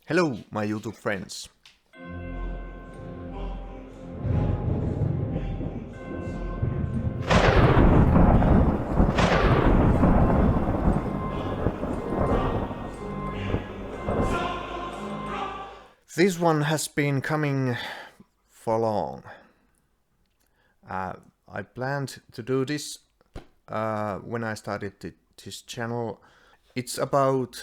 Hello, my YouTube friends. This one has been coming for long. I planned to do this when I started this channel. It's about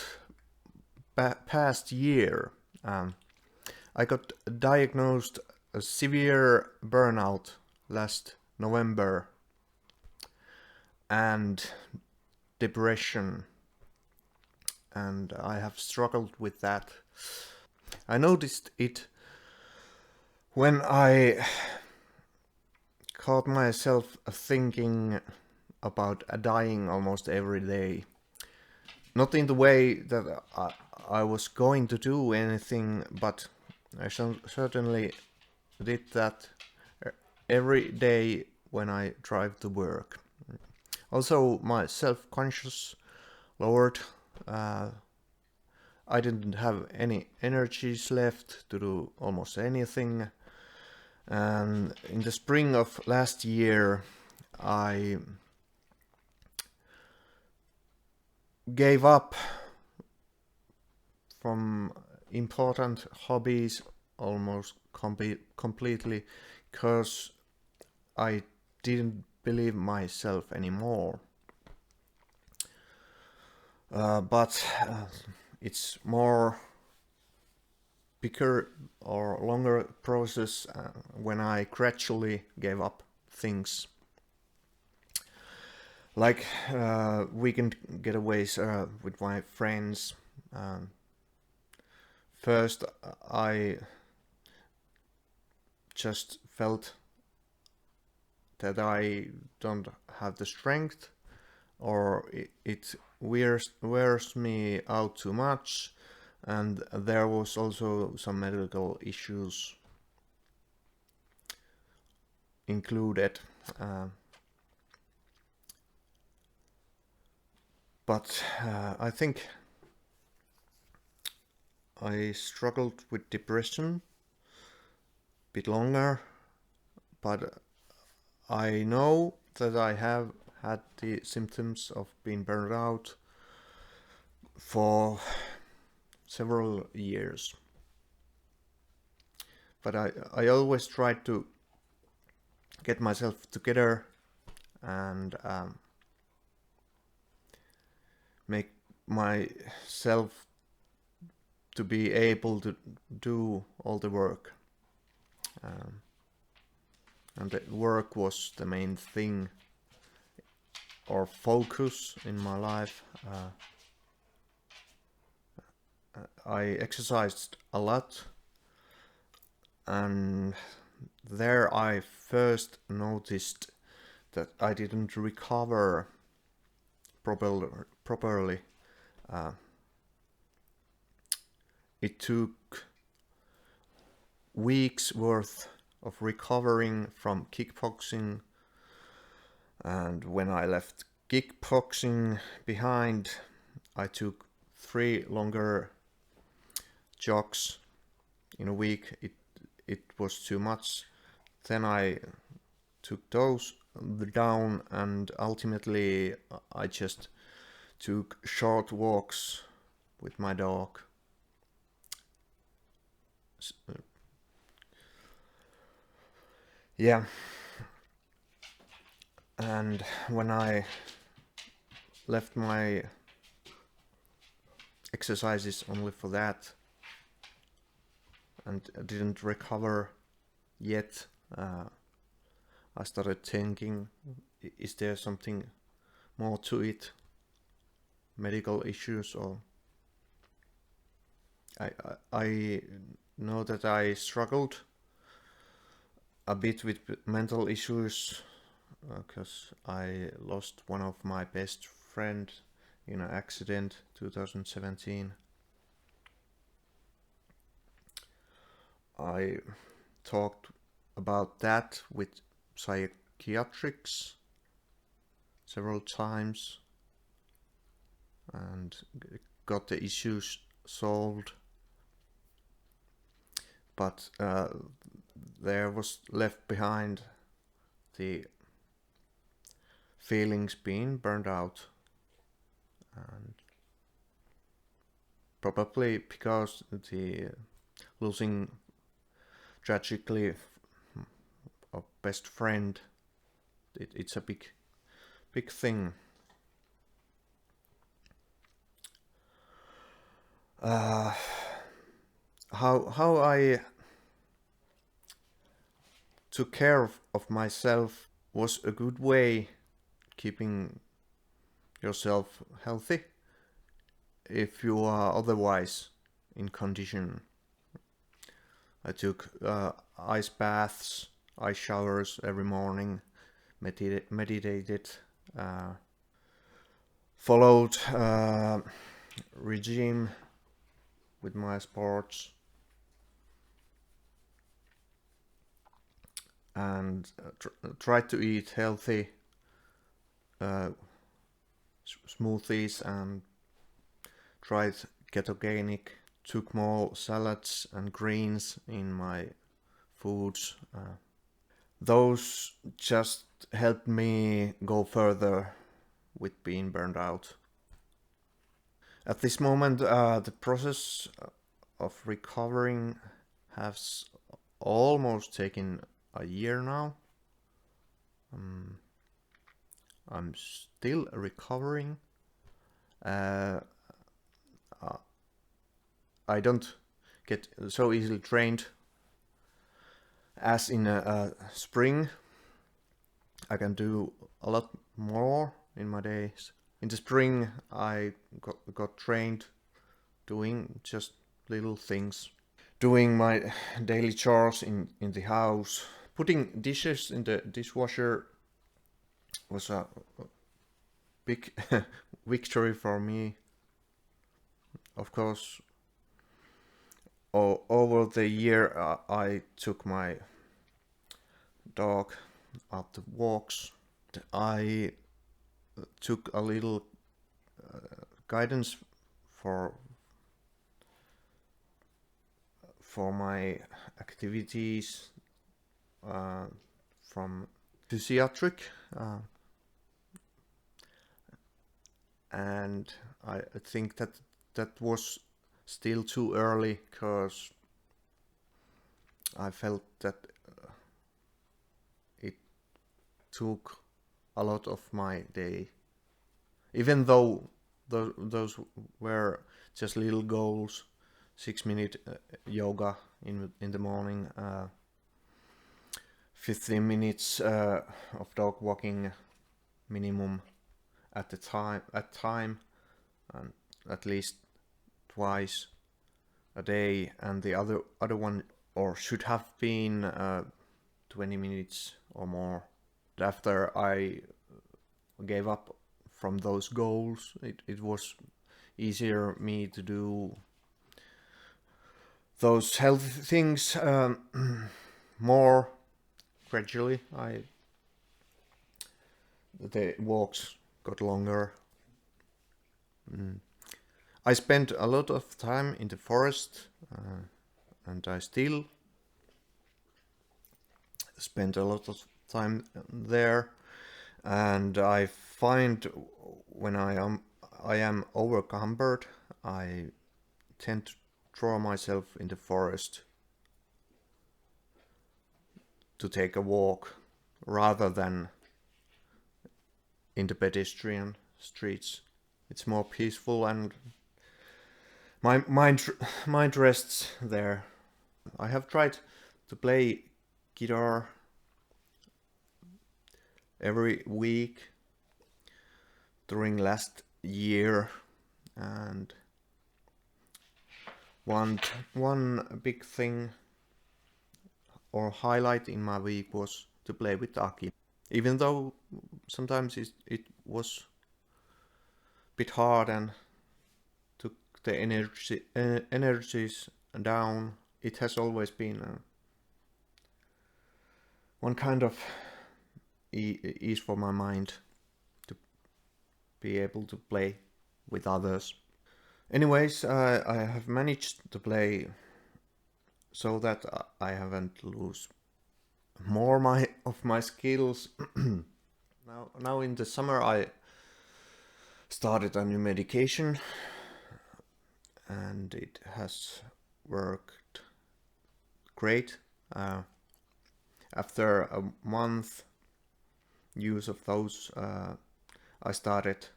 past year. I got diagnosed a severe burnout last November and depression, and I have struggled with that. I noticed it when I caught myself thinking about dying almost every day. Not in the way that I was going to do anything, but I certainly did that every day when I drive to work. Also, my self-conscious lowered. I didn't have any energies left to do almost anything. And in the spring of last year, I gave up from important hobbies almost completely because I didn't believe myself anymore. But it's more bigger or longer process when I gradually gave up things like weekend getaways with my friends. First, I just felt that I don't have the strength, or it wears me out too much, and there was also some medical issues included. But I think I struggled with depression a bit longer, but I know that I have had the symptoms of being burned out for several years. But I always try to get myself together and make myself to be able to do all the work. And the work was the main thing or focus in my life. I exercised a lot, and there I first noticed that I didn't recover properly. It took weeks worth of recovering from kickboxing, and when I left kickboxing behind, I took 3 longer jogs in a week. It was too much. Then I took those down, and ultimately I just took short walks with my dog. Yeah. And when I left my exercises only for that and didn't recover yet, I started thinking, is there something more to it? Medical issues, or I know that I struggled a bit with mental issues because I lost one of my best friends in an accident 2017. I talked about that with psychiatrics several times and got the issues solved. but there was left behind the feelings being burned out, and probably because the losing tragically a best friend, it's a big thing. How I took care of myself was a good way keeping yourself healthy if you are otherwise in condition. I took ice baths, ice showers every morning, meditated, followed regime with my sports, and tried to eat healthy smoothies, and tried ketogenic, took more salads and greens in my foods. Those just helped me go further with being burned out. At this moment, the process of recovering has almost taken a year now. I'm still recovering. I don't get so easily drained as in spring. I can do a lot more in my days. In the spring, I got trained doing just little things, doing my daily chores in the house, putting dishes in the dishwasher was a big victory for me. Of course, over the year, I took my dog out the walks. I took a little guidance for my activities from physiatric, and I think that was still too early, because I felt that it took a lot of my day, even though those were just little goals. 6-minute yoga in the morning, 15 minutes of dog walking minimum at time, and at least twice a day, and the other one, or should have been 20 minutes or more. After I gave up from those goals, it was easier me to do those healthy things more gradually. The walks got longer. I spent a lot of time in the forest, and I still spend a lot of time there. And I find when I am overcumbered, I tend to throw myself in the forest to take a walk rather than in the pedestrian streets. It's more peaceful, and my mind rests there. I have tried to play guitar every week during last year, and one big thing or highlight in my week was to play with Aki. Even though sometimes it was a bit hard and took the energies down, it has always been one kind of ease for my mind to be able to play with others. Anyways, I have managed to play so that I haven't lose more of my skills. Now in the summer I started a new medication, and it has worked great. After a month use of those, I started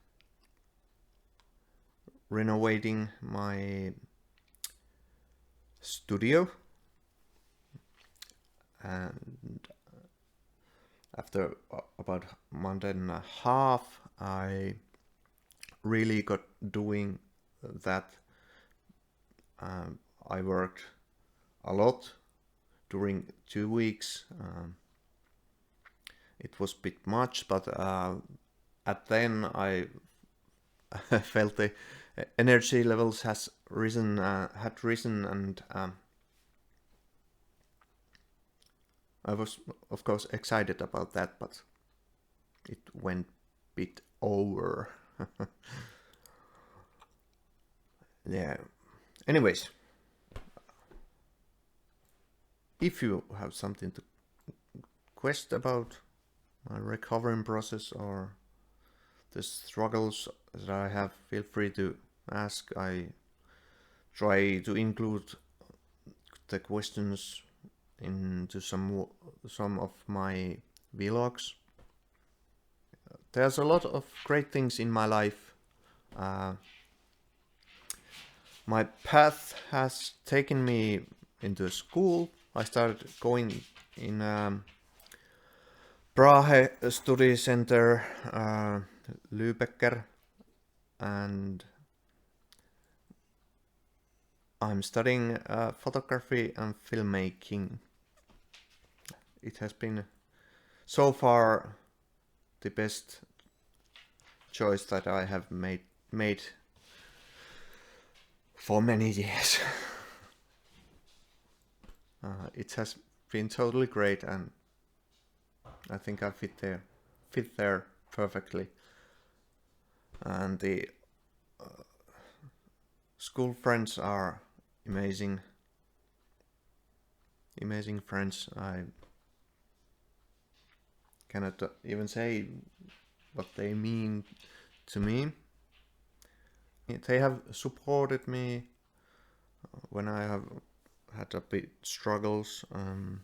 renovating my studio, and after about a month and a half I really got doing that. I worked a lot during 2 weeks. It was a bit much, but at then I felt the energy levels had risen, and I was of course excited about that, but it went a bit over. Yeah. Anyways, if you have something to question about my recovering process or the struggles that I have, feel free to ask. I try to include the questions into some of my vlogs. There's a lot of great things in my life. My path has taken me into school. I started going in Prahe Study Center, Lübecker, and I'm studying photography and filmmaking. It has been so far the best choice that I have made for many years. It has been totally great, and I think I fit there perfectly. And the school friends are amazing friends. I cannot even say what they mean to me. They have supported me when I have had a bit struggles, and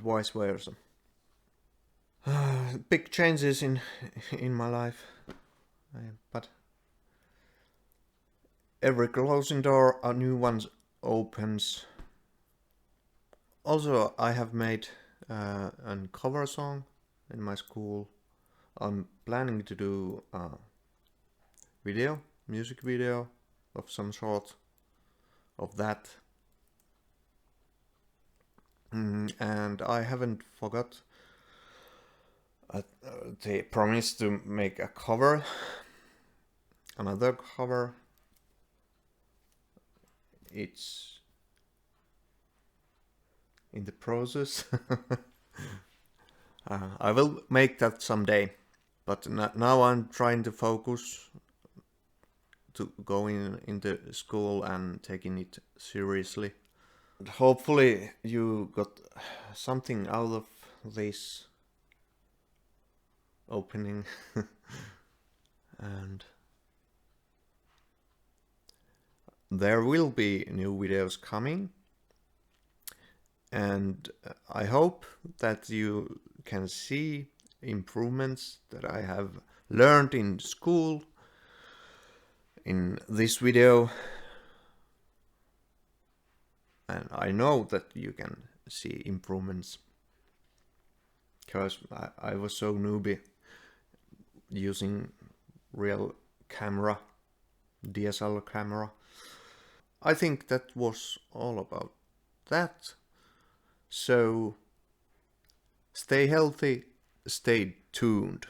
vice versa. Big changes in my life, but every closing door a new one opens. Also, I have made a cover song in my school. I'm planning to do a music video of some sort of that. And I haven't forgot the promise to make a cover, another cover. It's in the process. I will make that someday, but now I'm trying to focus to going into school and taking it seriously. Hopefully you got something out of this opening. And there will be new videos coming, and I hope that you can see improvements that I have learned in school in this video, and I know that you can see improvements because I was so newbie using real camera, DSLR camera. I think that was all about that. So stay healthy, stay tuned.